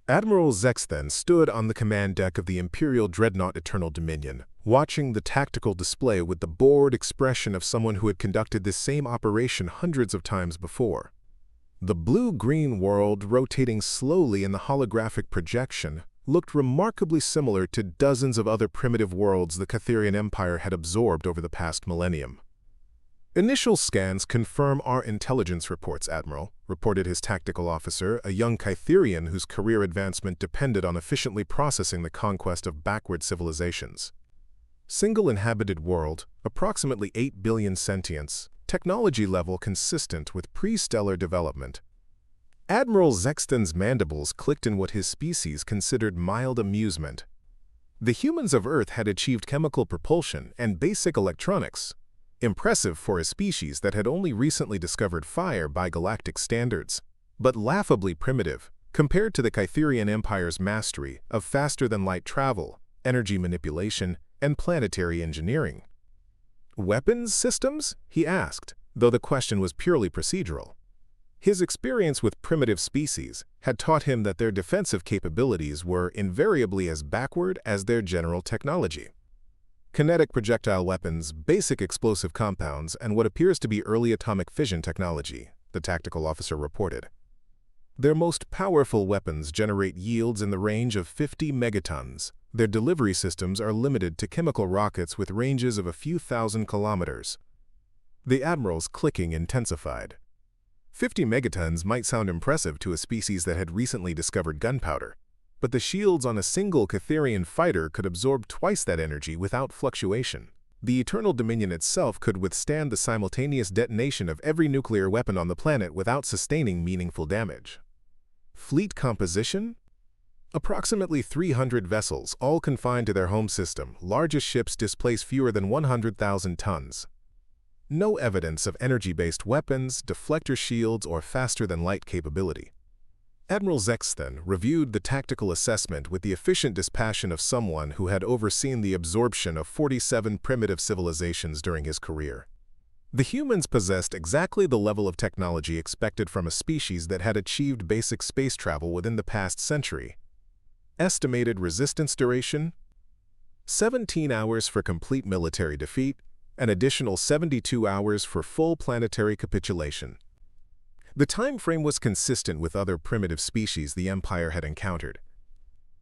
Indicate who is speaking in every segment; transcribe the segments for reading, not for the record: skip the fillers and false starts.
Speaker 1: Admiral Zexthen stood on the command deck of the Imperial dreadnought Eternal Dominion, watching the tactical display with the bored expression of someone who had conducted this same operation hundreds of times before. The blue-green world, rotating slowly in the holographic projection, looked remarkably similar to dozens of other primitive worlds the Catherian Empire had absorbed over the past millennium. "Initial scans confirm our intelligence reports, Admiral," reported his tactical officer, a young Catherian whose career advancement depended on efficiently processing the conquest of backward civilizations. Single inhabited world, approximately 8 billion sentients, technology level consistent with pre-stellar development. Admiral Zexthen's mandibles clicked in what his species considered mild amusement. The humans of Earth had achieved chemical propulsion and basic electronics, impressive for a species that had only recently discovered fire by galactic standards, but laughably primitive compared to the Catherian Empire's mastery of faster-than-light travel, energy manipulation, and planetary engineering. "Weapons systems?" he asked, though the question was purely procedural. His experience with primitive species had taught him that their defensive capabilities were invariably as backward as their general technology. "Kinetic projectile weapons, basic explosive compounds, and what appears to be early atomic fission technology," the tactical officer reported. "Their most powerful weapons generate yields in the range of 50 megatons. Their delivery systems are limited to chemical rockets with ranges of a few thousand kilometers." The Admiral's clicking intensified. 50 megatons might sound impressive to a species that had recently discovered gunpowder, but the shields on a single Catherian fighter could absorb twice that energy without fluctuation. The Eternal Dominion itself could withstand the simultaneous detonation of every nuclear weapon on the planet without sustaining meaningful damage. Fleet composition? Approximately 300 vessels, all confined to their home system. Largest ships displace fewer than 100,000 tons. No evidence of energy-based weapons, deflector shields, or faster-than-light capability. Admiral Zexthen reviewed the tactical assessment with the efficient dispassion of someone who had overseen the absorption of 47 primitive civilizations during his career. The humans possessed exactly the level of technology expected from a species that had achieved basic space travel within the past century. Estimated resistance duration? 17 hours for complete military defeat, an additional 72 hours for full planetary capitulation. The time frame was consistent with other primitive species the Empire had encountered.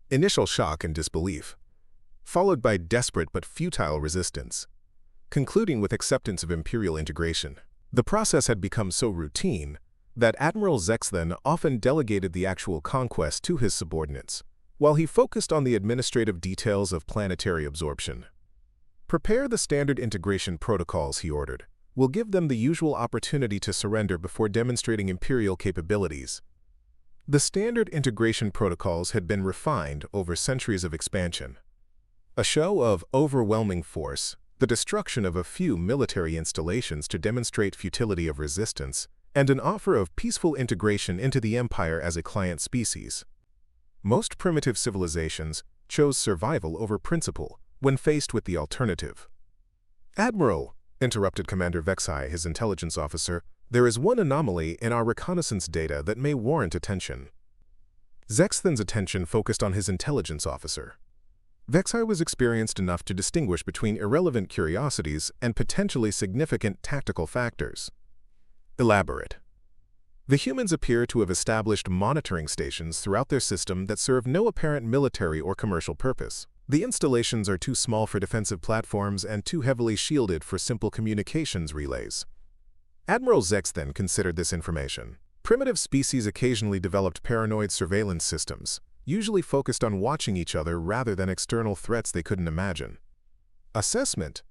Speaker 1: Initial shock and disbelief, followed by desperate but futile resistance, concluding with acceptance of Imperial integration. The process had become so routine that Admiral Zexthen often delegated the actual conquest to his subordinates, while he focused on the administrative details of planetary absorption. "Prepare the standard integration protocols," he ordered. "We'll give them the usual opportunity to surrender before demonstrating Imperial capabilities." The standard integration protocols had been refined over centuries of expansion. A show of overwhelming force, the destruction of a few military installations to demonstrate futility of resistance, and an offer of peaceful integration into the Empire as a client species. Most primitive civilizations chose survival over principle when faced with the alternative. "Admiral," interrupted Commander Vexai, his intelligence officer, "there is one anomaly in our reconnaissance data that may warrant attention." Zexthen's attention focused on his intelligence officer. Vexai was experienced enough to distinguish between irrelevant curiosities and potentially significant tactical factors. "Elaborate." "The humans appear to have established monitoring stations throughout their system that serve no apparent military or commercial purpose. The installations are too small for defensive platforms and too heavily shielded for simple communications relays." Admiral Zexthen considered this information. Primitive species occasionally developed paranoid surveillance systems, usually focused on watching each other rather than external threats they couldn't imagine. Assessment.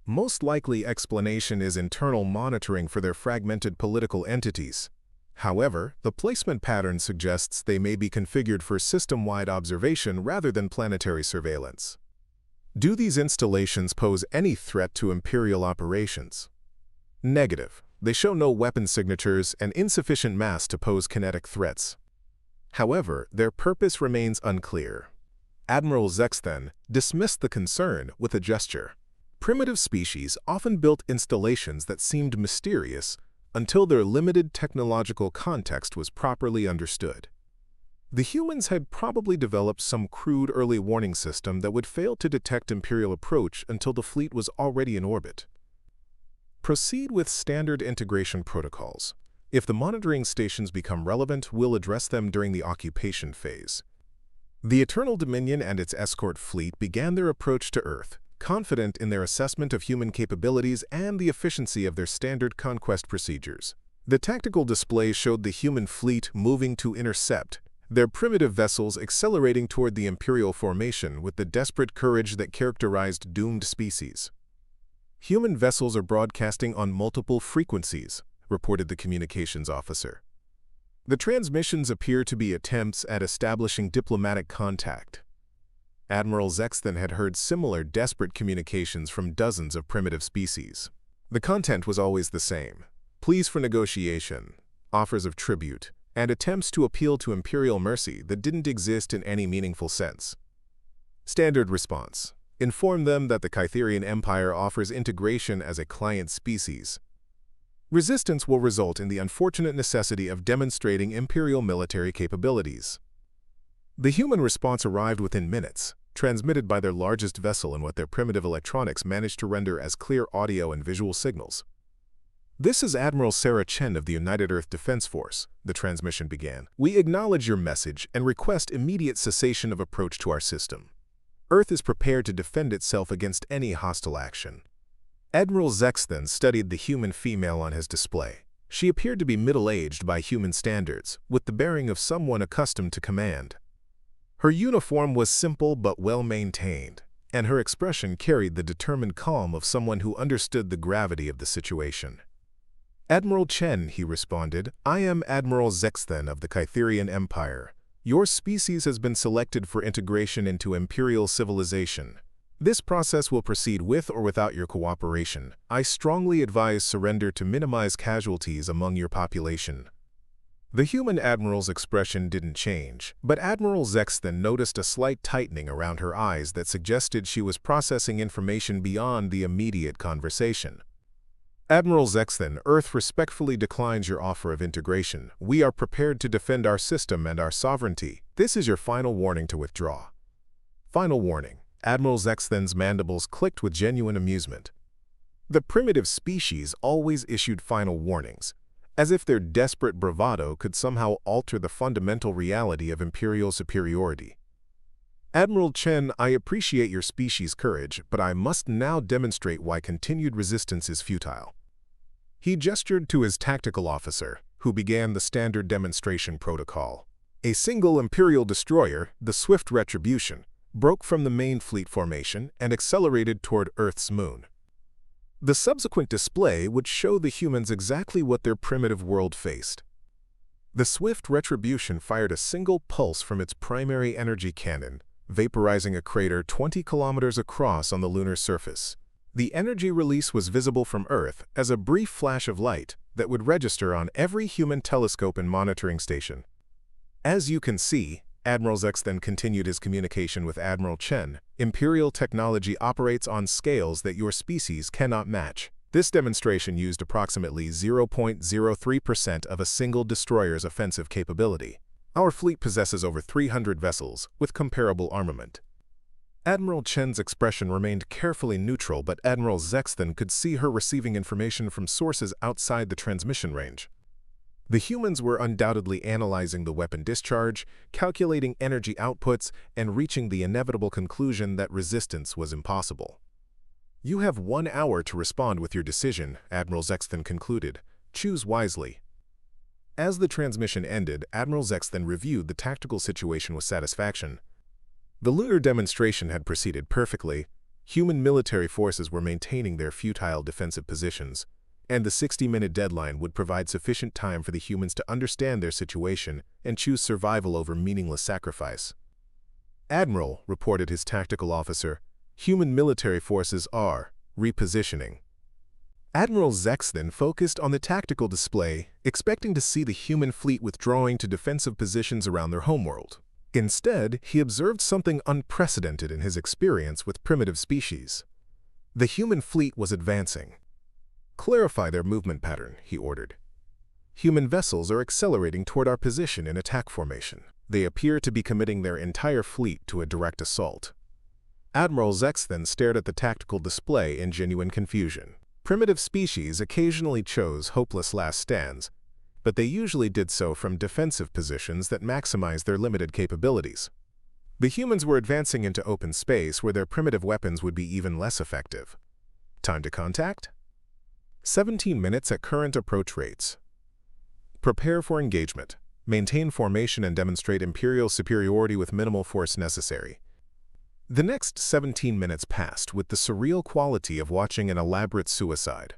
Speaker 1: Most likely explanation is internal monitoring for their fragmented political entities. However, the placement pattern suggests they may be configured for system-wide observation rather than planetary surveillance. "Do these installations pose any threat to Imperial operations?" Negative. They show no weapon signatures and insufficient mass to pose kinetic threats. However, their purpose remains unclear. Admiral Zexthen dismissed the concern with a gesture. Primitive species often built installations that seemed mysterious until their limited technological context was properly understood. The humans had probably developed some crude early warning system that would fail to detect Imperial approach until the fleet was already in orbit. Proceed with standard integration protocols. If the monitoring stations become relevant, we'll address them during the occupation phase. The Eternal Dominion and its escort fleet began their approach to Earth, confident in their assessment of human capabilities and the efficiency of their standard conquest procedures. The tactical display showed the human fleet moving to intercept, their primitive vessels accelerating toward the Imperial formation with the desperate courage that characterized doomed species. Human vessels are broadcasting on multiple frequencies, reported the communications officer. The transmissions appear to be attempts at establishing diplomatic contact. Admiral Zexthan had heard similar desperate communications from dozens of primitive species. The content was always the same: pleas for negotiation, offers of tribute, and attempts to appeal to Imperial mercy that didn't exist in any meaningful sense. Standard response: inform them that the Kytherian Empire offers integration as a client species. Resistance will result in the unfortunate necessity of demonstrating Imperial military capabilities. The human response arrived within minutes, transmitted by their largest vessel in what their primitive electronics managed to render as clear audio and visual signals. "This is Admiral Sarah Chen of the United Earth Defense Force," the transmission began. "We acknowledge your message and request immediate cessation of approach to our system. Earth is prepared to defend itself against any hostile action." Admiral Zexthan studied the human female on his display. She appeared to be middle-aged by human standards, with the bearing of someone accustomed to command. Her uniform was simple but well-maintained, and her expression carried the determined calm of someone who understood the gravity of the situation. "Admiral Chen," he responded, "I am Admiral Zexthan of the Kytherian Empire. Your species has been selected for integration into Imperial civilization. This process will proceed with or without your cooperation. I strongly advise surrender to minimize casualties among your population." The human admiral's expression didn't change, but Admiral Zexthan noticed a slight tightening around her eyes that suggested she was processing information beyond the immediate conversation. "Admiral Zexthan, Earth respectfully declines your offer of integration. We are prepared to defend our system and our sovereignty. This is your final warning to withdraw." Final warning. Admiral Zexthan's mandibles clicked with genuine amusement. The primitive species always issued final warnings, as if their desperate bravado could somehow alter the fundamental reality of Imperial superiority. "Admiral Chen, I appreciate your species' courage, but I must now demonstrate why continued resistance is futile." He gestured to his tactical officer, who began the standard demonstration protocol. A single Imperial destroyer, the Swift Retribution, broke from the main fleet formation and accelerated toward Earth's moon. The subsequent display would show the humans exactly what their primitive world faced. The Swift Retribution fired a single pulse from its primary energy cannon, vaporizing a crater 20 kilometers across on the lunar surface. The energy release was visible from Earth as a brief flash of light that would register on every human telescope and monitoring station. "As you can see," Admiral Zexthan continued his communication with Admiral Chen, "Imperial technology operates on scales that your species cannot match." This demonstration used approximately 0.03% of a single destroyer's offensive capability. Our fleet possesses over 300 vessels, with comparable armament. Admiral Chen's expression remained carefully neutral, but Admiral Zexthan could see her receiving information from sources outside the transmission range. The humans were undoubtedly analyzing the weapon discharge, calculating energy outputs, and reaching the inevitable conclusion that resistance was impossible. "You have 1 hour to respond with your decision," Admiral Zexthan concluded. "Choose wisely." As the transmission ended, Admiral Zexthan reviewed the tactical situation with satisfaction. The lunar demonstration had proceeded perfectly. Human military forces were maintaining their futile defensive positions, and the 60-minute deadline would provide sufficient time for the humans to understand their situation and choose survival over meaningless sacrifice. "Admiral," reported his tactical officer, "human military forces are repositioning." Admiral Zexthan focused on the tactical display, expecting to see the human fleet withdrawing to defensive positions around their homeworld. Instead, he observed something unprecedented in his experience with primitive species. The human fleet was advancing. "Clarify their movement pattern," he ordered. "Human vessels are accelerating toward our position in attack formation." They appear to be committing their entire fleet to a direct assault. Admiral Zex then stared at the tactical display in genuine confusion. Primitive species occasionally chose hopeless last stands, but they usually did so from defensive positions that maximized their limited capabilities. The humans were advancing into open space where their primitive weapons would be even less effective. Time to contact? 17 minutes at current approach rates. Prepare for engagement. Maintain formation and demonstrate Imperial superiority with minimal force necessary. The next 17 minutes passed with the surreal quality of watching an elaborate suicide.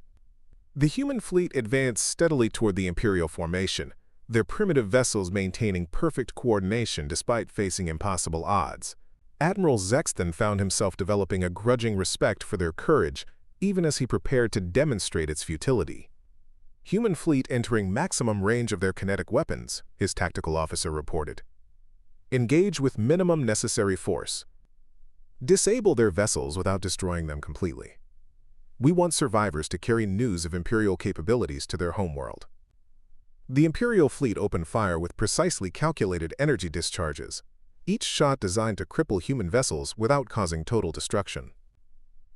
Speaker 1: The human fleet advanced steadily toward the Imperial formation, their primitive vessels maintaining perfect coordination despite facing impossible odds. Admiral Zex then found himself developing a grudging respect for their courage, even as he prepared to demonstrate its futility. Human fleet entering maximum range of their kinetic weapons, his tactical officer reported. Engage with minimum necessary force. Disable their vessels without destroying them completely. We want survivors to carry news of Imperial capabilities to their homeworld. The Imperial fleet opened fire with precisely calculated energy discharges, each shot designed to cripple human vessels without causing total destruction.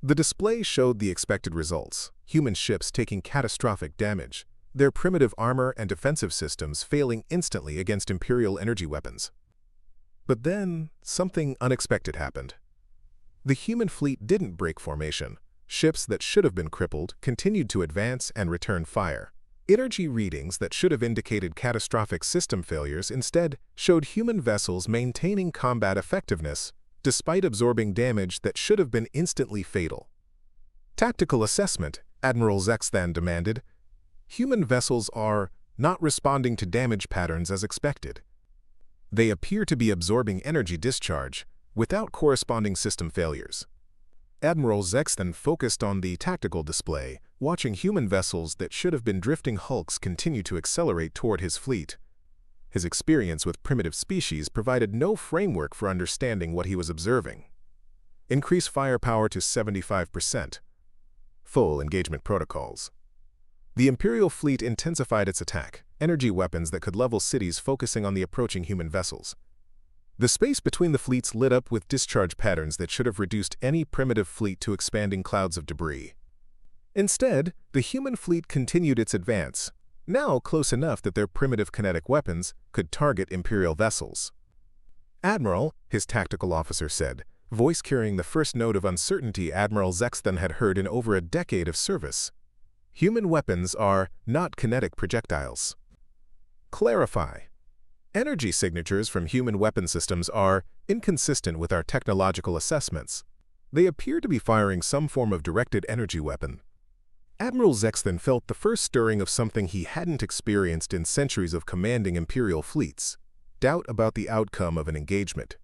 Speaker 1: The display showed the expected results, human ships taking catastrophic damage, their primitive armor and defensive systems failing instantly against Imperial energy weapons. But then, something unexpected happened. The human fleet didn't break formation. Ships that should have been crippled continued to advance and return fire. Energy readings that should have indicated catastrophic system failures instead showed human vessels maintaining combat effectiveness, despite absorbing damage that should have been instantly fatal. Tactical assessment, Admiral Zex then demanded. Human vessels are not responding to damage patterns as expected. They appear to be absorbing energy discharge without corresponding system failures. Admiral Zex then focused on the tactical display, watching human vessels that should have been drifting hulks continue to accelerate toward his fleet. His experience with primitive species provided no framework for understanding what he was observing. Increase firepower to 75%. Full engagement protocols. The Imperial fleet intensified its attack, energy weapons that could level cities focusing on the approaching human vessels. The space between the fleets lit up with discharge patterns that should have reduced any primitive fleet to expanding clouds of debris. Instead, the human fleet continued its advance, now close enough that their primitive kinetic weapons could target Imperial vessels. Admiral, his tactical officer said, voice carrying the first note of uncertainty Admiral Zexton had heard in over a decade of service. Human weapons are not kinetic projectiles. Clarify. Energy signatures from human weapon systems are inconsistent with our technological assessments. They appear to be firing some form of directed energy weapon. Admiral Zexton felt the first stirring of something he hadn't experienced in centuries of commanding Imperial fleets: doubt about the outcome of an engagement.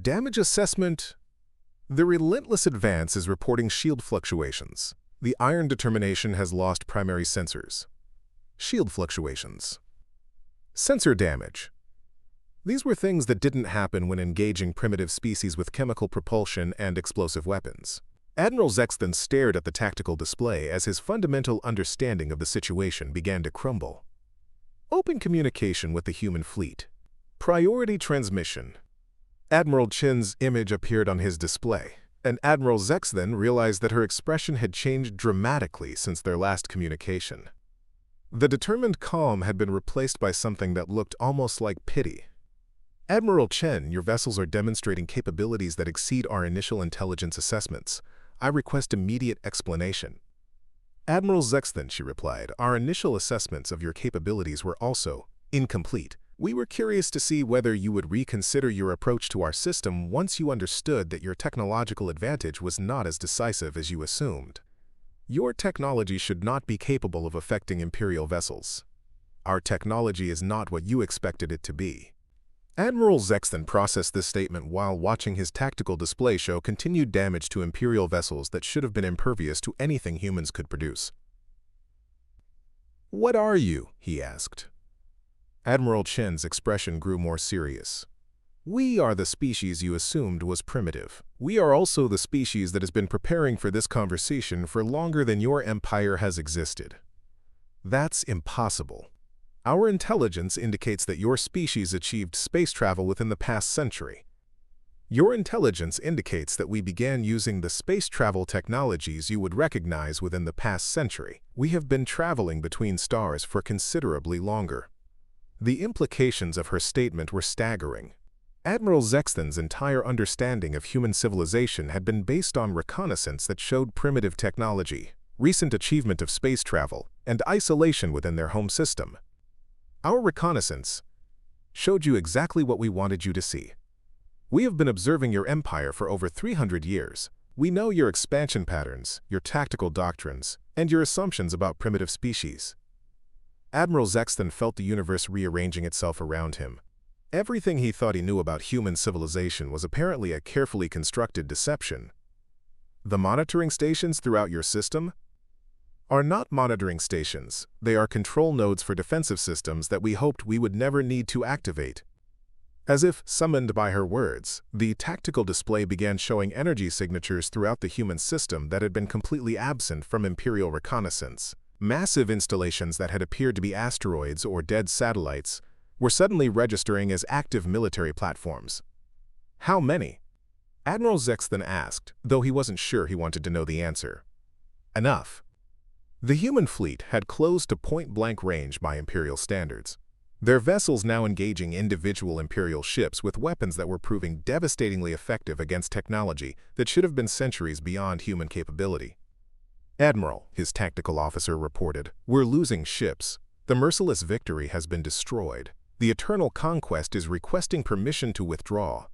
Speaker 1: Damage assessment. The relentless advance is reporting shield fluctuations. The iron determination has lost primary sensors. Shield fluctuations. Sensor damage. These were things that didn't happen when engaging primitive species with chemical propulsion and explosive weapons. Admiral Zexton stared at the tactical display as his fundamental understanding of the situation began to crumble. Open communication with the human fleet. Priority transmission. Admiral Chen's image appeared on his display, and Admiral Zexton realized that her expression had changed dramatically since their last communication. The determined calm had been replaced by something that looked almost like pity. Admiral Chen, your vessels are demonstrating capabilities that exceed our initial intelligence assessments. I request immediate explanation. Admiral Zexton, she replied, our initial assessments of your capabilities were also incomplete. We were curious to see whether you would reconsider your approach to our system once you understood that your technological advantage was not as decisive as you assumed. Your technology should not be capable of affecting Imperial vessels. Our technology is not what you expected it to be. Admiral Zexton processed this statement while watching his tactical display show continued damage to Imperial vessels that should have been impervious to anything humans could produce. What are you? He asked. Admiral Chen's expression grew more serious. We are the species you assumed was primitive. We are also the species that has been preparing for this conversation for longer than your empire has existed. That's impossible. Our intelligence indicates that your species achieved space travel within the past century. Your intelligence indicates that we began using the space travel technologies you would recognize within the past century. We have been traveling between stars for considerably longer. The implications of her statement were staggering. Admiral Zexton's entire understanding of human civilization had been based on reconnaissance that showed primitive technology, recent achievement of space travel, and isolation within their home system. Our reconnaissance showed you exactly what we wanted you to see. We have been observing your empire for over 300 years. We know your expansion patterns, your tactical doctrines, and your assumptions about primitive species. Admiral Zexton felt the universe rearranging itself around him. Everything he thought he knew about human civilization was apparently a carefully constructed deception. The monitoring stations throughout your system are not monitoring stations. They are control nodes for defensive systems that we hoped we would never need to activate. As if summoned by her words, the tactical display began showing energy signatures throughout the human system that had been completely absent from Imperial reconnaissance. Massive installations that had appeared to be asteroids or dead satellites were suddenly registering as active military platforms. How many? Admiral Zexton asked, though he wasn't sure he wanted to know the answer. Enough. The human fleet had closed to point-blank range by Imperial standards. Their vessels now engaging individual Imperial ships with weapons that were proving devastatingly effective against technology that should have been centuries beyond human capability. Admiral, his tactical officer reported, we're losing ships. The merciless victory has been destroyed. The Eternal Conquest is requesting permission to withdraw.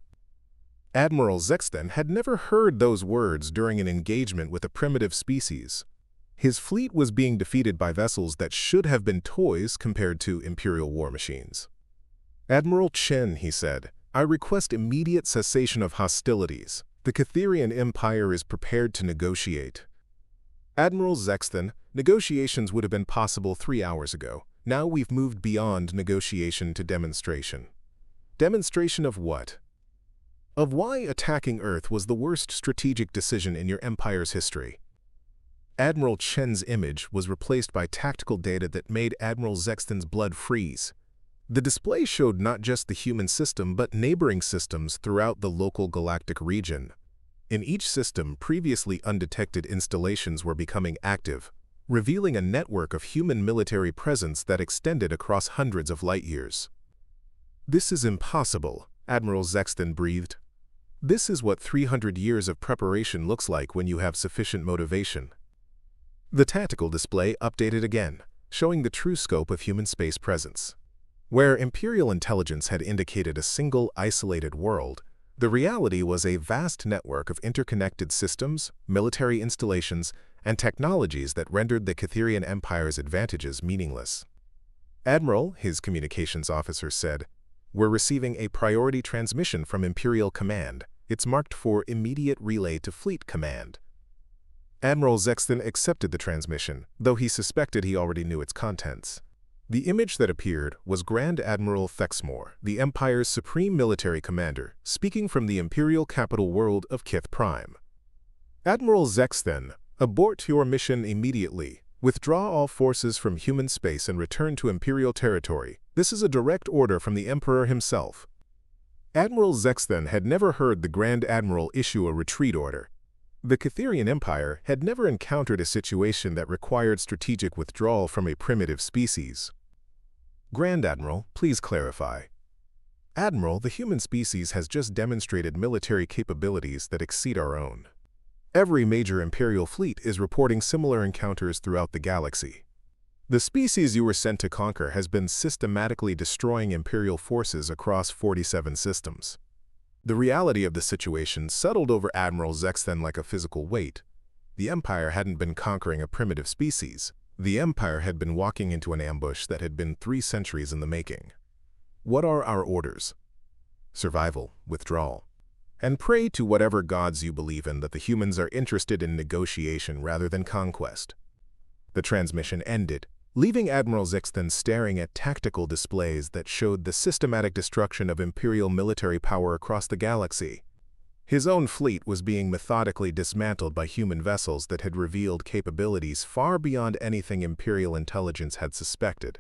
Speaker 1: Admiral Zexton had never heard those words during an engagement with a primitive species. His fleet was being defeated by vessels that should have been toys compared to Imperial war machines. Admiral Chen, he said, I request immediate cessation of hostilities. The Catherian Empire is prepared to negotiate. Admiral Zexton, negotiations would have been possible 3 hours ago. Now we've moved beyond negotiation to demonstration. Demonstration of what? Of why attacking Earth was the worst strategic decision in your empire's history. Admiral Chen's image was replaced by tactical data that made Admiral Zexton's blood freeze. The display showed not just the human system but neighboring systems throughout the local galactic region. In each system, previously undetected installations were becoming active, revealing a network of human military presence that extended across hundreds of light years. This is impossible, Admiral Zexton breathed. This is what 300 years of preparation looks like when you have sufficient motivation. The tactical display updated again, showing the true scope of human space presence. Where Imperial intelligence had indicated a single, isolated world, the reality was a vast network of interconnected systems, military installations, and technologies that rendered the Catherian Empire's advantages meaningless. Admiral, his communications officer said, we're receiving a priority transmission from Imperial Command. It's marked for immediate relay to Fleet Command. Admiral Zexton accepted the transmission, though he suspected he already knew its contents. The image that appeared was Grand Admiral Thexmore, the Empire's supreme military commander, speaking from the Imperial capital world of Kith Prime. Admiral Zexton, abort your mission immediately. Withdraw all forces from human space and return to Imperial territory. This is a direct order from the Emperor himself. Admiral Zexton had never heard the Grand Admiral issue a retreat order. The Catherian Empire had never encountered a situation that required strategic withdrawal from a primitive species. Grand Admiral, please clarify. Admiral, the human species has just demonstrated military capabilities that exceed our own. Every major Imperial fleet is reporting similar encounters throughout the galaxy. The species you were sent to conquer has been systematically destroying Imperial forces across 47 systems. The reality of the situation settled over Admiral Zexton like a physical weight. The Empire hadn't been conquering a primitive species. The Empire had been walking into an ambush that had been 3 centuries in the making. What are our orders? Survival, withdrawal. And pray to whatever gods you believe in that the humans are interested in negotiation rather than conquest. The transmission ended, leaving Admiral Zexton staring at tactical displays that showed the systematic destruction of Imperial military power across the galaxy. His own fleet was being methodically dismantled by human vessels that had revealed capabilities far beyond anything Imperial intelligence had suspected.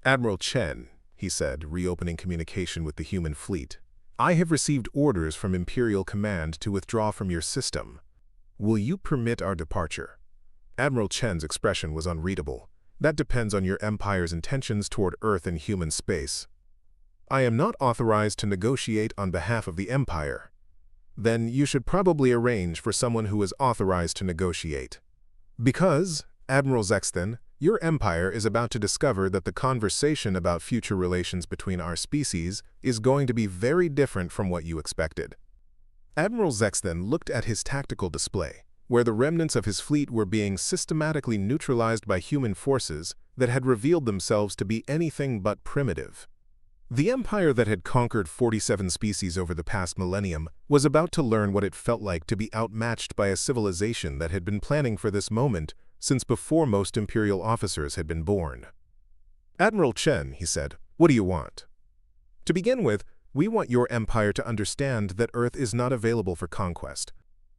Speaker 1: Admiral Chen, he said, reopening communication with the human fleet, I have received orders from Imperial Command to withdraw from your system. Will you permit our departure? Admiral Chen's expression was unreadable. That depends on your Empire's intentions toward Earth and human space. I am not authorized to negotiate on behalf of the Empire. Then you should probably arrange for someone who is authorized to negotiate. Because, Admiral Zexton, your Empire is about to discover that the conversation about future relations between our species is going to be very different from what you expected. Admiral Zexton looked at his tactical display, where the remnants of his fleet were being systematically neutralized by human forces that had revealed themselves to be anything but primitive. The empire that had conquered 47 species over the past millennium was about to learn what it felt like to be outmatched by a civilization that had been planning for this moment since before most Imperial officers had been born. Admiral Chen, he said, what do you want? To begin with, we want your empire to understand that Earth is not available for conquest.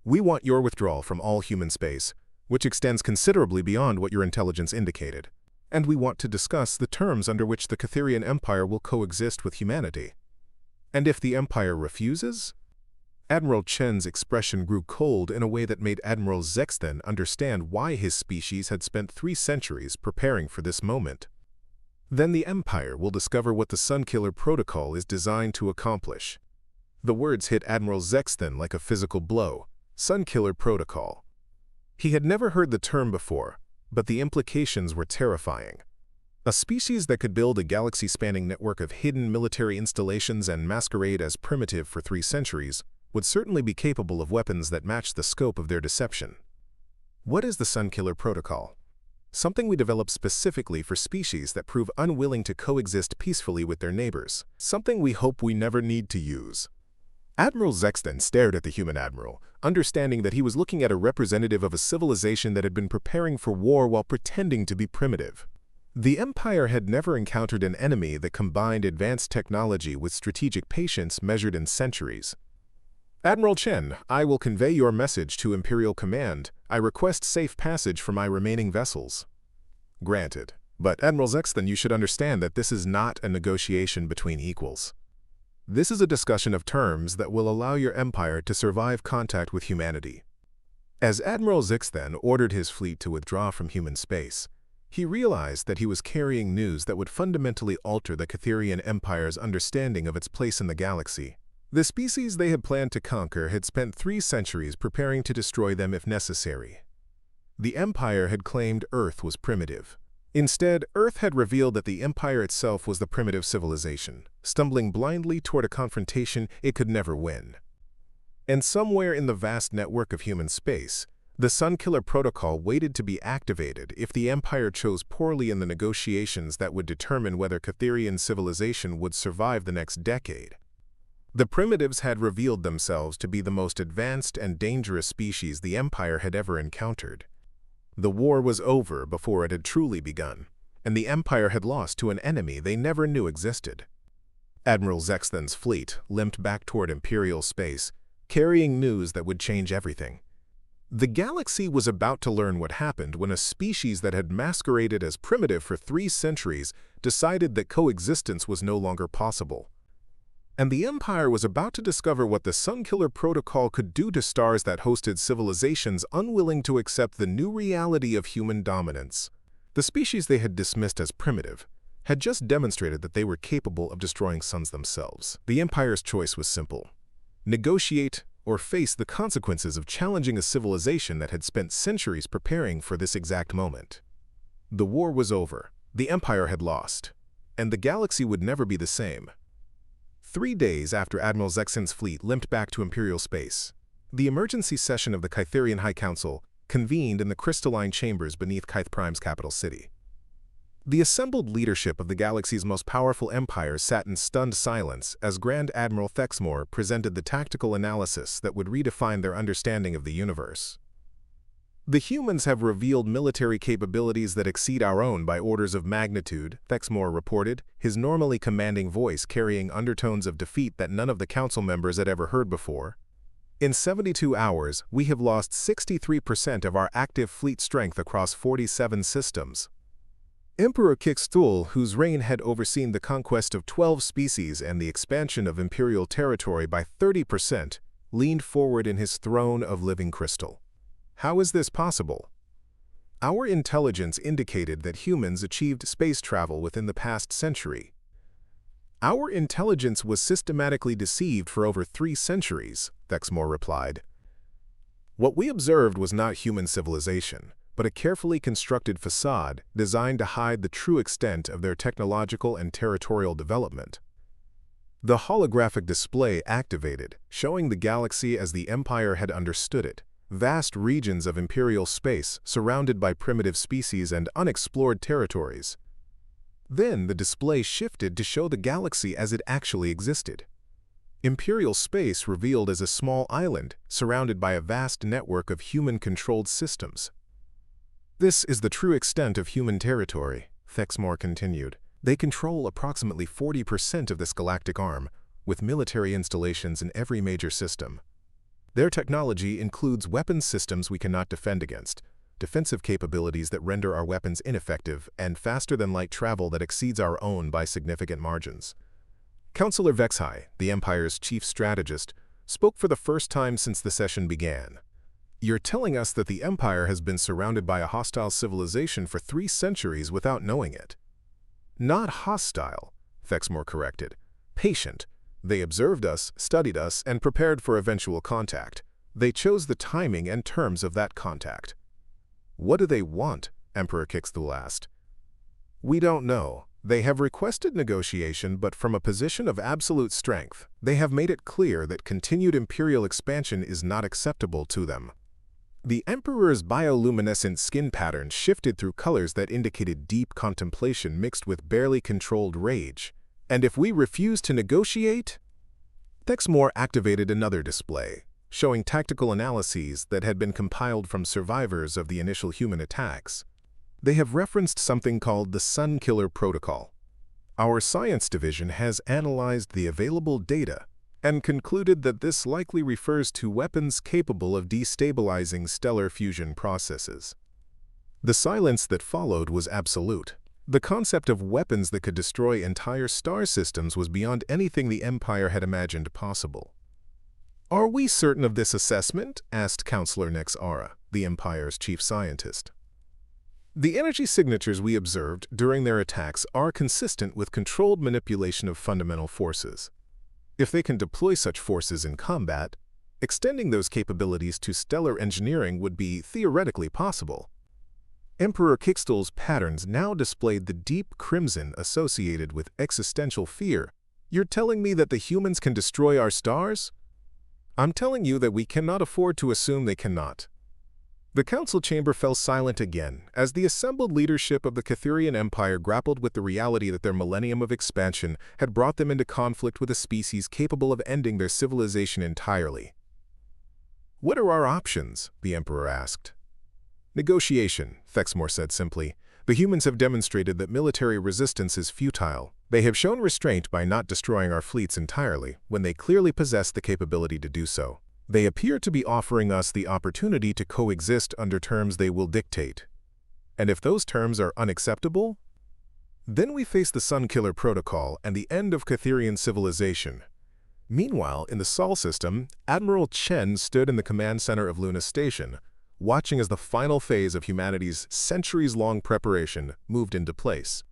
Speaker 1: We want your withdrawal from all human space, which extends considerably beyond what your intelligence indicated. And we want to discuss the terms under which the Catherian Empire will coexist with humanity. And if the Empire refuses? Admiral Chen's expression grew cold in a way that made Admiral Zexton understand why his species had spent 3 centuries preparing for this moment. Then the Empire will discover what the Sunkiller Protocol is designed to accomplish. The words hit Admiral Zexton like a physical blow. Sunkiller Protocol. He had never heard the term before, but the implications were terrifying. A species that could build a galaxy-spanning network of hidden military installations and masquerade as primitive for 3 centuries would certainly be capable of weapons that matched the scope of their deception. What is the Sunkiller Protocol? Something we develop specifically for species that prove unwilling to coexist peacefully with their neighbors. Something we hope we never need to use. Admiral Zexton stared at the human admiral, understanding that he was looking at a representative of a civilization that had been preparing for war while pretending to be primitive. The Empire had never encountered an enemy that combined advanced technology with strategic patience measured in centuries. Admiral Chen, I will convey your message to Imperial Command. I request safe passage for my remaining vessels. Granted. But Admiral Zexton, you should understand that this is not a negotiation between equals. This is a discussion of terms that will allow your empire to survive contact with humanity. As Admiral Zexton ordered his fleet to withdraw from human space, he realized that he was carrying news that would fundamentally alter the Catherian Empire's understanding of its place in the galaxy. The species they had planned to conquer had spent 3 centuries preparing to destroy them if necessary. The Empire had claimed Earth was primitive. Instead, Earth had revealed that the Empire itself was the primitive civilization, stumbling blindly toward a confrontation it could never win. And somewhere in the vast network of human space, the Sunkiller Protocol waited to be activated if the Empire chose poorly in the negotiations that would determine whether Catherian civilization would survive the next decade. The primitives had revealed themselves to be the most advanced and dangerous species the Empire had ever encountered. The war was over before it had truly begun, and the Empire had lost to an enemy they never knew existed. Admiral Zexton's fleet limped back toward Imperial space, carrying news that would change everything. The galaxy was about to learn what happened when a species that had masqueraded as primitive for 3 centuries decided that coexistence was no longer possible. And the Empire was about to discover what the Sunkiller Protocol could do to stars that hosted civilizations unwilling to accept the new reality of human dominance. The species they had dismissed as primitive had just demonstrated that they were capable of destroying suns themselves. The Empire's choice was simple: negotiate or face the consequences of challenging a civilization that had spent centuries preparing for this exact moment. The war was over, the Empire had lost, and the galaxy would never be the same. 3 days after Admiral Zexton's fleet limped back to Imperial space, the emergency session of the Catherian High Council convened in the crystalline chambers beneath Kythe Prime's capital city. The assembled leadership of the galaxy's most powerful empires sat in stunned silence as Grand Admiral Thexmore presented the tactical analysis that would redefine their understanding of the universe. The humans have revealed military capabilities that exceed our own by orders of magnitude, Thexmore reported, his normally commanding voice carrying undertones of defeat that none of the council members had ever heard before. In 72 hours, we have lost 63% of our active fleet strength across 47 systems. Emperor Kixtul, whose reign had overseen the conquest of 12 species and the expansion of imperial territory by 30%, leaned forward in his throne of living crystal. How is this possible? Our intelligence indicated that humans achieved space travel within the past century. Our intelligence was systematically deceived for over 3 centuries, Thexmore replied. What we observed was not human civilization, but a carefully constructed facade designed to hide the true extent of their technological and territorial development. The holographic display activated, showing the galaxy as the Empire had understood it, vast regions of imperial space surrounded by primitive species and unexplored territories. Then the display shifted to show the galaxy as it actually existed. Imperial space revealed as a small island surrounded by a vast network of human-controlled systems. This is the true extent of human territory, Thexmore continued. They control approximately 40% of this galactic arm, with military installations in every major system. Their technology includes weapons systems we cannot defend against, defensive capabilities that render our weapons ineffective, and faster-than-light travel that exceeds our own by significant margins. Councillor Vexhai, the Empire's chief strategist, spoke for the first time since the session began. You're telling us that the Empire has been surrounded by a hostile civilization for 3 centuries without knowing it. Not hostile, Thexmore corrected. Patient. They observed us, studied us, and prepared for eventual contact. They chose the timing and terms of that contact. What do they want? Emperor Kixtul asked. We don't know. They have requested negotiation, but from a position of absolute strength. They have made it clear that continued imperial expansion is not acceptable to them. The Emperor's bioluminescent skin pattern shifted through colors that indicated deep contemplation mixed with barely controlled rage. And if we refuse to negotiate? Thexmore activated another display, showing tactical analyses that had been compiled from survivors of the initial human attacks. They have referenced something called the Sun Killer Protocol. Our science division has analyzed the available data and concluded that this likely refers to weapons capable of destabilizing stellar fusion processes. The silence that followed was absolute. The concept of weapons that could destroy entire star systems was beyond anything the Empire had imagined possible. Are we certain of this assessment? Asked Councillor Nexara, the Empire's chief scientist. The energy signatures we observed during their attacks are consistent with controlled manipulation of fundamental forces. If they can deploy such forces in combat, extending those capabilities to stellar engineering would be theoretically possible. Emperor Kixtul's patterns now displayed the deep crimson associated with existential fear. You're telling me that the humans can destroy our stars? I'm telling you that we cannot afford to assume they cannot. The council chamber fell silent again as the assembled leadership of the Catherian Empire grappled with the reality that their millennium of expansion had brought them into conflict with a species capable of ending their civilization entirely. What are our options? The Emperor asked. Negotiation, Thexmore said simply. The humans have demonstrated that military resistance is futile. They have shown restraint by not destroying our fleets entirely when they clearly possess the capability to do so. They appear to be offering us the opportunity to coexist under terms they will dictate. And if those terms are unacceptable, then we face the Sun Killer Protocol and the end of Catherian civilization. Meanwhile, in the Sol system, Admiral Chen stood in the command center of Luna Station, watching as the final phase of humanity's centuries-long preparation moved into place.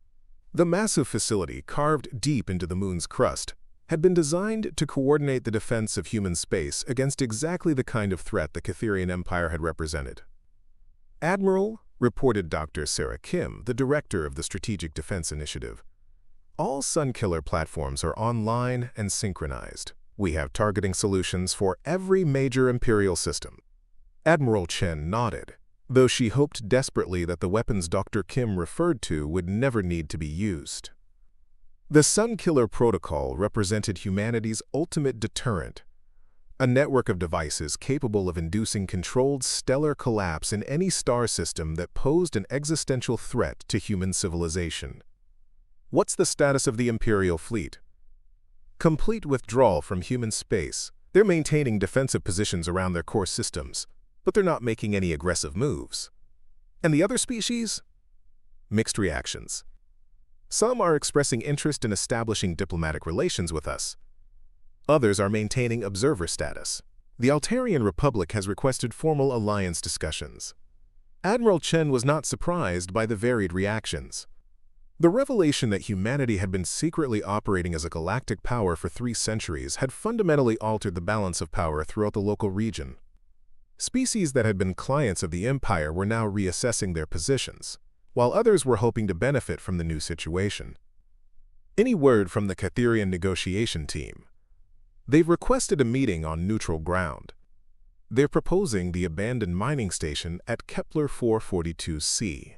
Speaker 1: The massive facility, carved deep into the moon's crust, had been designed to coordinate the defense of human space against exactly the kind of threat the Catherian Empire had represented. Admiral, reported Dr. Sarah Kim, the director of the Strategic Defense Initiative, all Sunkiller platforms are online and synchronized. We have targeting solutions for every major Imperial system. Admiral Chen nodded, though she hoped desperately that the weapons Dr. Kim referred to would never need to be used. The Sunkiller Protocol represented humanity's ultimate deterrent, a network of devices capable of inducing controlled stellar collapse in any star system that posed an existential threat to human civilization. What's the status of the Imperial fleet? Complete withdrawal from human space. They're maintaining defensive positions around their core systems, but they're not making any aggressive moves. And the other species? Mixed reactions. Some are expressing interest in establishing diplomatic relations with us. Others are maintaining observer status. The Altarian Republic has requested formal alliance discussions. Admiral Chen was not surprised by the varied reactions. The revelation that humanity had been secretly operating as a galactic power for 3 centuries had fundamentally altered the balance of power throughout the local region. Species that had been clients of the Empire were now reassessing their positions, while others were hoping to benefit from the new situation. Any word from the Catherian negotiation team? They've requested a meeting on neutral ground. They're proposing the abandoned mining station at Kepler 442c.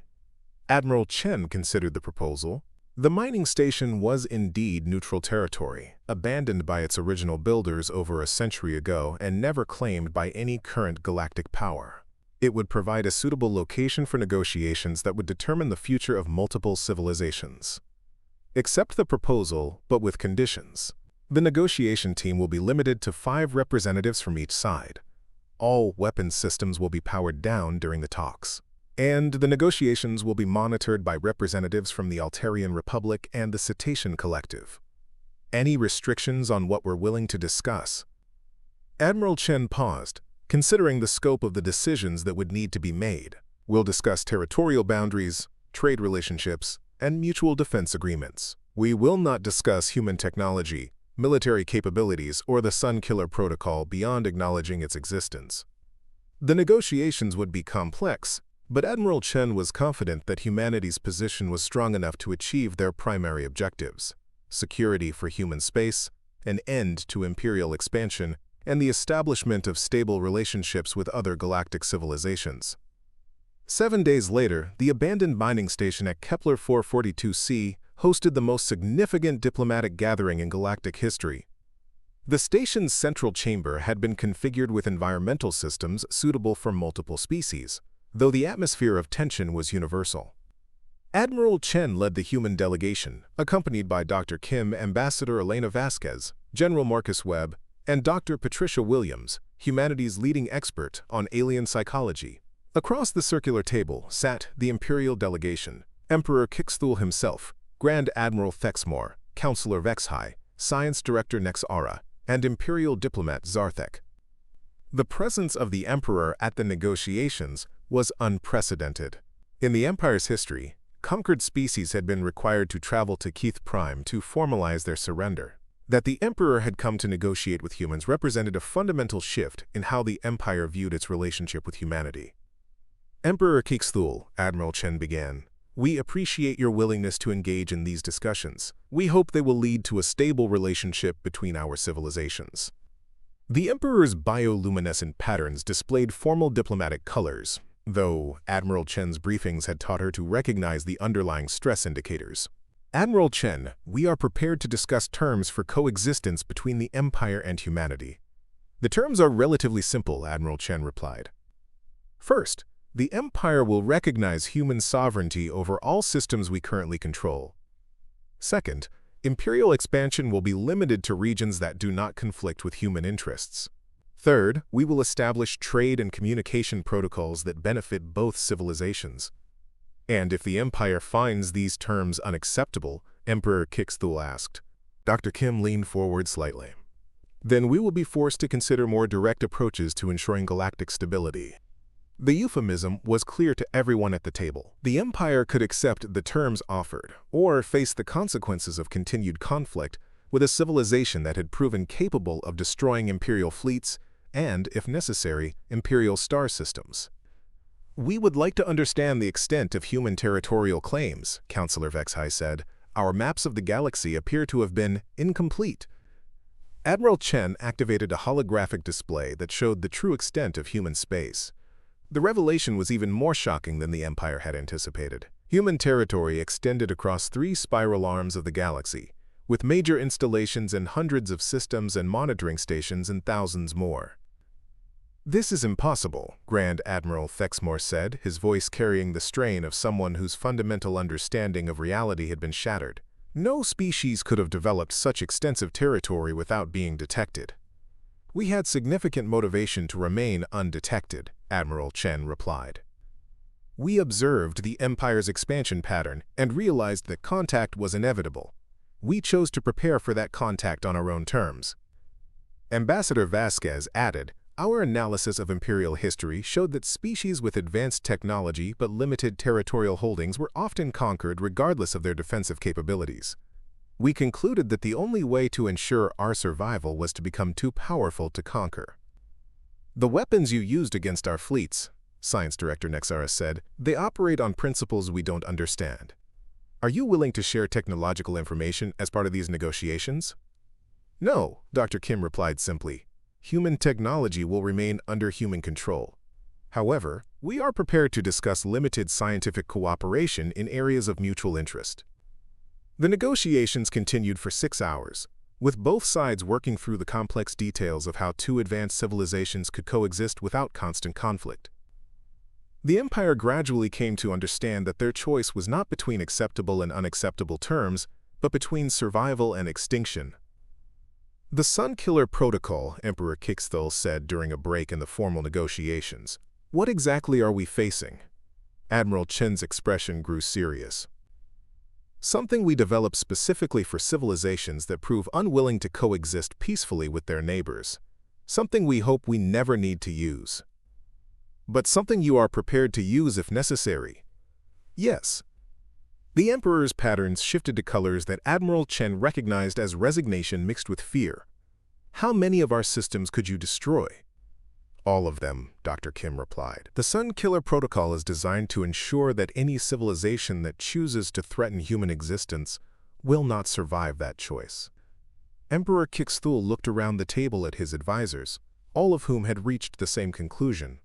Speaker 1: Admiral Chen considered the proposal. The mining station was indeed neutral territory, abandoned by its original builders over a century ago and never claimed by any current galactic power. It would provide a suitable location for negotiations that would determine the future of multiple civilizations. Accept the proposal, but with conditions. The negotiation team will be limited to 5 representatives from each side. All weapons systems will be powered down during the talks. And the negotiations will be monitored by representatives from the Altarian Republic and the Cetacean Collective. Any restrictions on what we're willing to discuss? Admiral Chen paused, considering the scope of the decisions that would need to be made. We'll discuss territorial boundaries, trade relationships, and mutual defense agreements. We will not discuss human technology, military capabilities, or the Sun Killer Protocol beyond acknowledging its existence. The negotiations would be complex, but Admiral Chen was confident that humanity's position was strong enough to achieve their primary objectives: security for human space, an end to imperial expansion, and the establishment of stable relationships with other galactic civilizations. 7 days later, the abandoned mining station at Kepler 442c hosted the most significant diplomatic gathering in galactic history. The station's central chamber had been configured with environmental systems suitable for multiple species, though the atmosphere of tension was universal. Admiral Chen led the human delegation, accompanied by Dr. Kim, Ambassador Elena Vasquez, General Marcus Webb, and Dr. Patricia Williams, humanity's leading expert on alien psychology. Across the circular table sat the Imperial delegation, Emperor Kixthul himself, Grand Admiral Thexmore, Counselor Vexhai, Science Director Nexara, and Imperial diplomat Zarthek. The presence of the Emperor at the negotiations was unprecedented. In the Empire's history, conquered species had been required to travel to Keith Prime to formalize their surrender. That the Emperor had come to negotiate with humans represented a fundamental shift in how the Empire viewed its relationship with humanity. Emperor Kixthul, Admiral Chen began, we appreciate your willingness to engage in these discussions. We hope they will lead to a stable relationship between our civilizations. The Emperor's bioluminescent patterns displayed formal diplomatic colors, though Admiral Chen's briefings had taught her to recognize the underlying stress indicators. Admiral Chen, we are prepared to discuss terms for coexistence between the Empire and humanity. The terms are relatively simple, Admiral Chen replied. First, the Empire will recognize human sovereignty over all systems we currently control. Second, imperial expansion will be limited to regions that do not conflict with human interests. Third, we will establish trade and communication protocols that benefit both civilizations. And if the Empire finds these terms unacceptable, Emperor Kixthul asked. Dr. Kim leaned forward slightly. Then we will be forced to consider more direct approaches to ensuring galactic stability. The euphemism was clear to everyone at the table. The Empire could accept the terms offered, or face the consequences of continued conflict with a civilization that had proven capable of destroying imperial fleets and, if necessary, imperial star systems. We would like to understand the extent of human territorial claims, Counselor Vexhai said. Our maps of the galaxy appear to have been incomplete. Admiral Chen activated a holographic display that showed the true extent of human space. The revelation was even more shocking than the Empire had anticipated. Human territory extended across 3 spiral arms of the galaxy, with major installations and hundreds of systems and monitoring stations and thousands more. This is impossible, Grand Admiral Thexmore said, his voice carrying the strain of someone whose fundamental understanding of reality had been shattered. No species could have developed such extensive territory without being detected. We had significant motivation to remain undetected, Admiral Chen replied. We observed the Empire's expansion pattern and realized that contact was inevitable. We chose to prepare for that contact on our own terms. Ambassador Vasquez added, our analysis of imperial history showed that species with advanced technology but limited territorial holdings were often conquered regardless of their defensive capabilities. We concluded that the only way to ensure our survival was to become too powerful to conquer. The weapons you used against our fleets, Science Director Nexara said, they operate on principles we don't understand. Are you willing to share technological information as part of these negotiations? No, Dr. Kim replied simply. Human technology will remain under human control. However, we are prepared to discuss limited scientific cooperation in areas of mutual interest. The negotiations continued for 6 hours, with both sides working through the complex details of how two advanced civilizations could coexist without constant conflict. The Empire gradually came to understand that their choice was not between acceptable and unacceptable terms, but between survival and extinction. The Sun Killer Protocol, Emperor Kixthul said during a break in the formal negotiations. What exactly are we facing? Admiral Chen's expression grew serious. Something we developed specifically for civilizations that prove unwilling to coexist peacefully with their neighbors. Something we hope we never need to use. But something you are prepared to use if necessary. Yes. The Emperor's patterns shifted to colors that Admiral Chen recognized as resignation mixed with fear. How many of our systems could you destroy? All of them, Dr. Kim replied. The Sun Killer Protocol is designed to ensure that any civilization that chooses to threaten human existence will not survive that choice. Emperor Kixthul looked around the table at his advisors, all of whom had reached the same conclusion.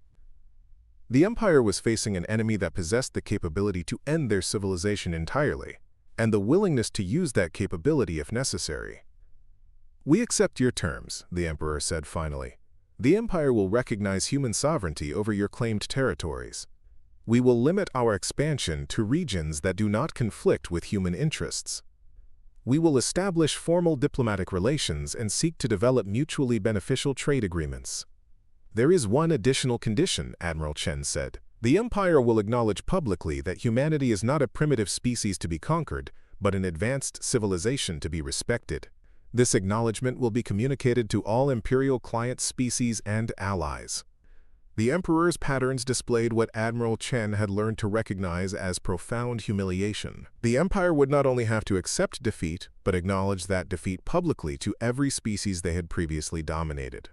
Speaker 1: The Empire was facing an enemy that possessed the capability to end their civilization entirely, and the willingness to use that capability if necessary. We accept your terms, the Emperor said finally. The Empire will recognize human sovereignty over your claimed territories. We will limit our expansion to regions that do not conflict with human interests. We will establish formal diplomatic relations and seek to develop mutually beneficial trade agreements. There is one additional condition, Admiral Chen said. The Empire will acknowledge publicly that humanity is not a primitive species to be conquered, but an advanced civilization to be respected. This acknowledgement will be communicated to all Imperial client species and allies. The Emperor's patterns displayed what Admiral Chen had learned to recognize as profound humiliation. The Empire would not only have to accept defeat, but acknowledge that defeat publicly to every species they had previously dominated.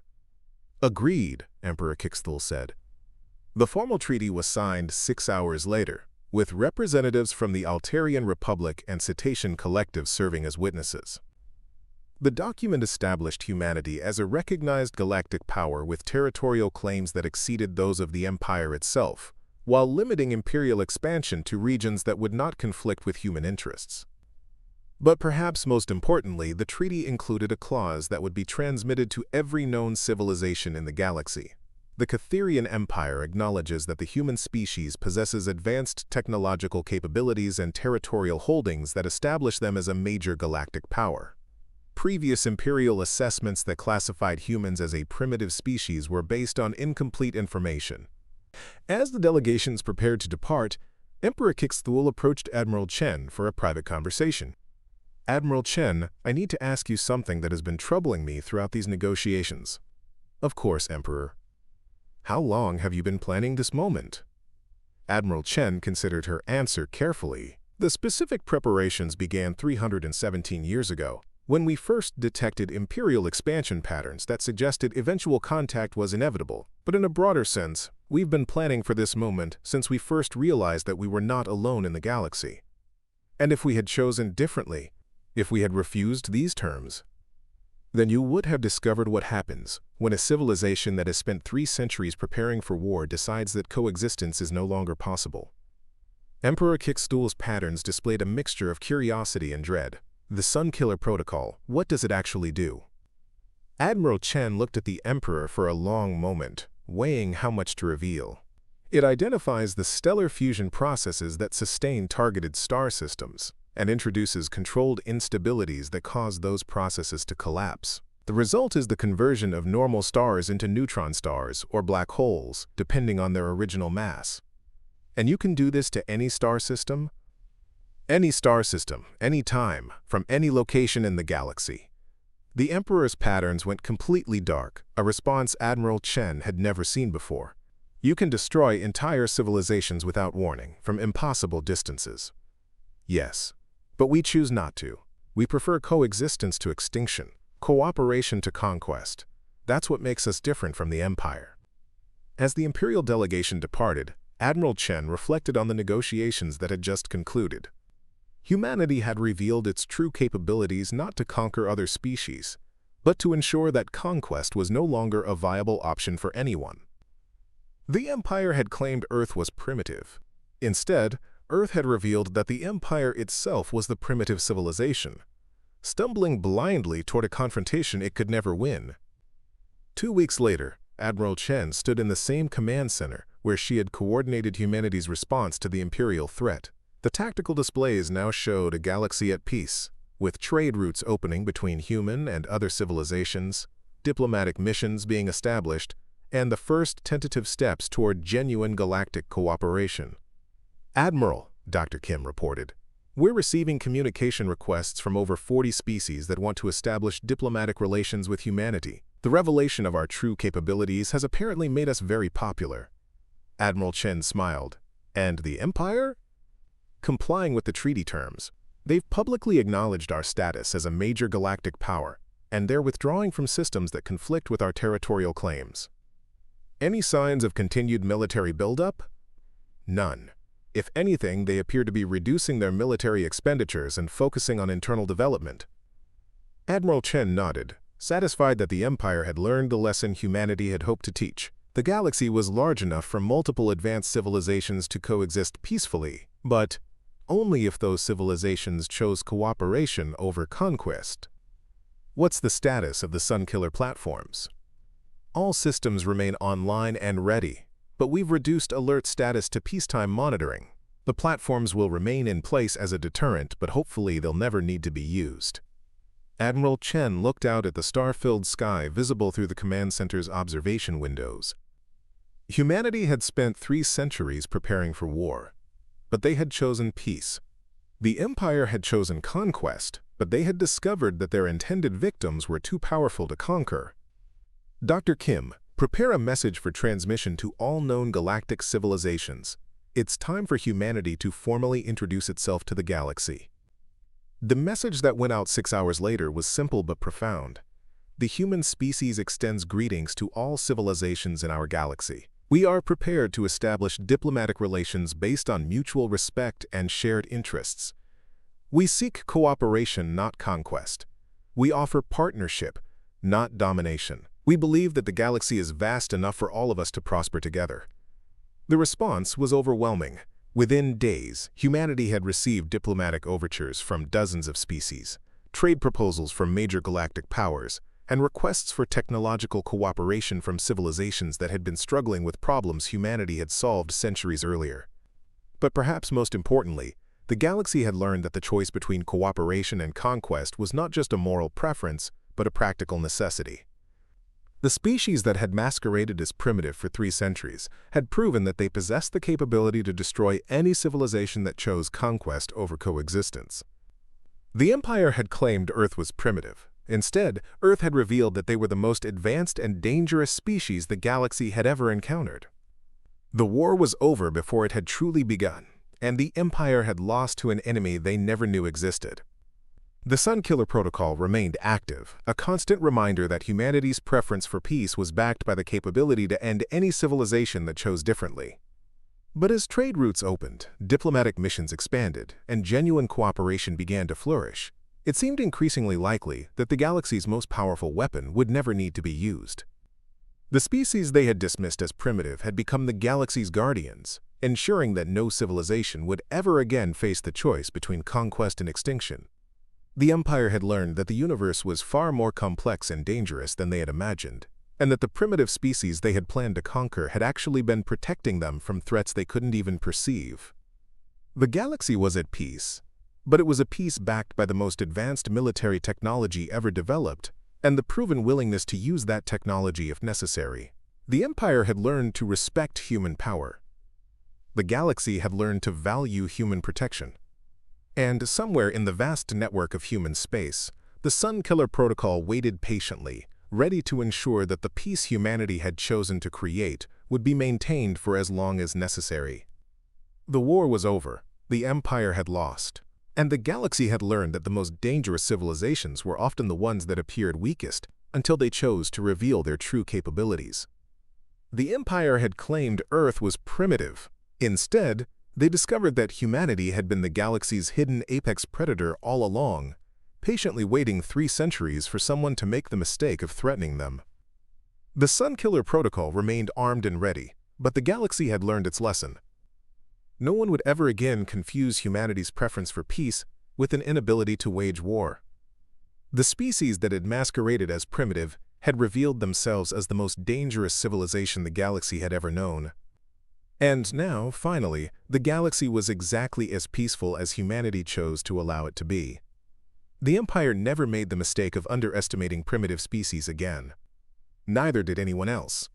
Speaker 1: Agreed, Emperor Kixthul said. The formal treaty was signed 6 hours later, with representatives from the Altarian Republic and Cetacean Collective serving as witnesses. The document established humanity as a recognized galactic power with territorial claims that exceeded those of the Empire itself, while limiting imperial expansion to regions that would not conflict with human interests. But perhaps most importantly, the treaty included a clause that would be transmitted to every known civilization in the galaxy. The Catherian Empire acknowledges that the human species possesses advanced technological capabilities and territorial holdings that establish them as a major galactic power. Previous imperial assessments that classified humans as a primitive species were based on incomplete information. As the delegations prepared to depart, Emperor Kixthul approached Admiral Chen for a private conversation. Admiral Chen, I need to ask you something that has been troubling me throughout these negotiations. Of course, Emperor. How long have you been planning this moment? Admiral Chen considered her answer carefully. The specific preparations began 317 years ago, when we first detected imperial expansion patterns that suggested eventual contact was inevitable. But in a broader sense, we've been planning for this moment since we first realized that we were not alone in the galaxy. And if we had chosen differently, if we had refused these terms, then you would have discovered what happens when a civilization that has spent 3 centuries preparing for war decides that coexistence is no longer possible. Emperor Kixthul's patterns displayed a mixture of curiosity and dread. The Sun Killer Protocol, what does it actually do? Admiral Chen looked at the Emperor for a long moment, weighing how much to reveal. It identifies the stellar fusion processes that sustain targeted star systems, and introduces controlled instabilities that cause those processes to collapse. The result is the conversion of normal stars into neutron stars or black holes, depending on their original mass. And you can do this to any star system? Any star system, any time, from any location in the galaxy. The Emperor's patterns went completely dark, a response Admiral Chen had never seen before. You can destroy entire civilizations without warning, from impossible distances. Yes, but we choose not to. We prefer coexistence to extinction, cooperation to conquest. That's what makes us different from the Empire. As the Imperial delegation departed, Admiral Chen reflected on the negotiations that had just concluded. Humanity had revealed its true capabilities not to conquer other species, but to ensure that conquest was no longer a viable option for anyone. The Empire had claimed Earth was primitive. Instead, Earth had revealed that the Empire itself was the primitive civilization, stumbling blindly toward a confrontation it could never win. 2 weeks later, Admiral Chen stood in the same command center where she had coordinated humanity's response to the Imperial threat. The tactical displays now showed a galaxy at peace, with trade routes opening between human and other civilizations, diplomatic missions being established, and the first tentative steps toward genuine galactic cooperation. "Admiral," Dr. Kim reported, "we're receiving communication requests from over 40 species that want to establish diplomatic relations with humanity. The revelation of our true capabilities has apparently made us very popular." Admiral Chen smiled. "And the Empire?" "Complying with the treaty terms. They've publicly acknowledged our status as a major galactic power, and they're withdrawing from systems that conflict with our territorial claims." "Any signs of continued military buildup?" "None. If anything, they appear to be reducing their military expenditures and focusing on internal development." Admiral Chen nodded, satisfied that the Empire had learned the lesson humanity had hoped to teach. The galaxy was large enough for multiple advanced civilizations to coexist peacefully, but only if those civilizations chose cooperation over conquest. "What's the status of the Sunkiller platforms?" "All systems remain online and ready, but we've reduced alert status to peacetime monitoring. The platforms will remain in place as a deterrent, but hopefully they'll never need to be used." Admiral Chen looked out at the star-filled sky visible through the command center's observation windows. Humanity had spent 3 centuries preparing for war, but they had chosen peace. The Empire had chosen conquest, but they had discovered that their intended victims were too powerful to conquer. "Dr. Kim, prepare a message for transmission to all known galactic civilizations. It's time for humanity to formally introduce itself to the galaxy." The message that went out 6 hours later was simple but profound. "The human species extends greetings to all civilizations in our galaxy. We are prepared to establish diplomatic relations based on mutual respect and shared interests. We seek cooperation, not conquest. We offer partnership, not domination. We believe that the galaxy is vast enough for all of us to prosper together." The response was overwhelming. Within days, humanity had received diplomatic overtures from dozens of species, trade proposals from major galactic powers, and requests for technological cooperation from civilizations that had been struggling with problems humanity had solved centuries earlier. But perhaps most importantly, the galaxy had learned that the choice between cooperation and conquest was not just a moral preference, but a practical necessity. The species that had masqueraded as primitive for 3 centuries had proven that they possessed the capability to destroy any civilization that chose conquest over coexistence. The Empire had claimed Earth was primitive. Instead, Earth had revealed that they were the most advanced and dangerous species the galaxy had ever encountered. The war was over before it had truly begun, and the Empire had lost to an enemy they never knew existed. The Sunkiller Protocol remained active, a constant reminder that humanity's preference for peace was backed by the capability to end any civilization that chose differently. But as trade routes opened, diplomatic missions expanded, and genuine cooperation began to flourish, it seemed increasingly likely that the galaxy's most powerful weapon would never need to be used. The species they had dismissed as primitive had become the galaxy's guardians, ensuring that no civilization would ever again face the choice between conquest and extinction. The Empire had learned that the universe was far more complex and dangerous than they had imagined, and that the primitive species they had planned to conquer had actually been protecting them from threats they couldn't even perceive. The galaxy was at peace, but it was a peace backed by the most advanced military technology ever developed, and the proven willingness to use that technology if necessary. The Empire had learned to respect human power. the galaxy had learned to value human protection. And somewhere in the vast network of human space, the Sun Killer Protocol waited patiently, ready to ensure that the peace humanity had chosen to create would be maintained for as long as necessary. The war was over, the Empire had lost, and the galaxy had learned that the most dangerous civilizations were often the ones that appeared weakest until they chose to reveal their true capabilities. The Empire had claimed Earth was primitive. Instead, they discovered that humanity had been the galaxy's hidden apex predator all along, patiently waiting 3 centuries for someone to make the mistake of threatening them. The Sun Killer Protocol remained armed and ready, but the galaxy had learned its lesson. No one would ever again confuse humanity's preference for peace with an inability to wage war. The species that had masqueraded as primitive had revealed themselves as the most dangerous civilization the galaxy had ever known. And now, finally, the galaxy was exactly as peaceful as humanity chose to allow it to be. The Empire never made the mistake of underestimating primitive species again. Neither did anyone else.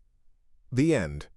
Speaker 1: The end.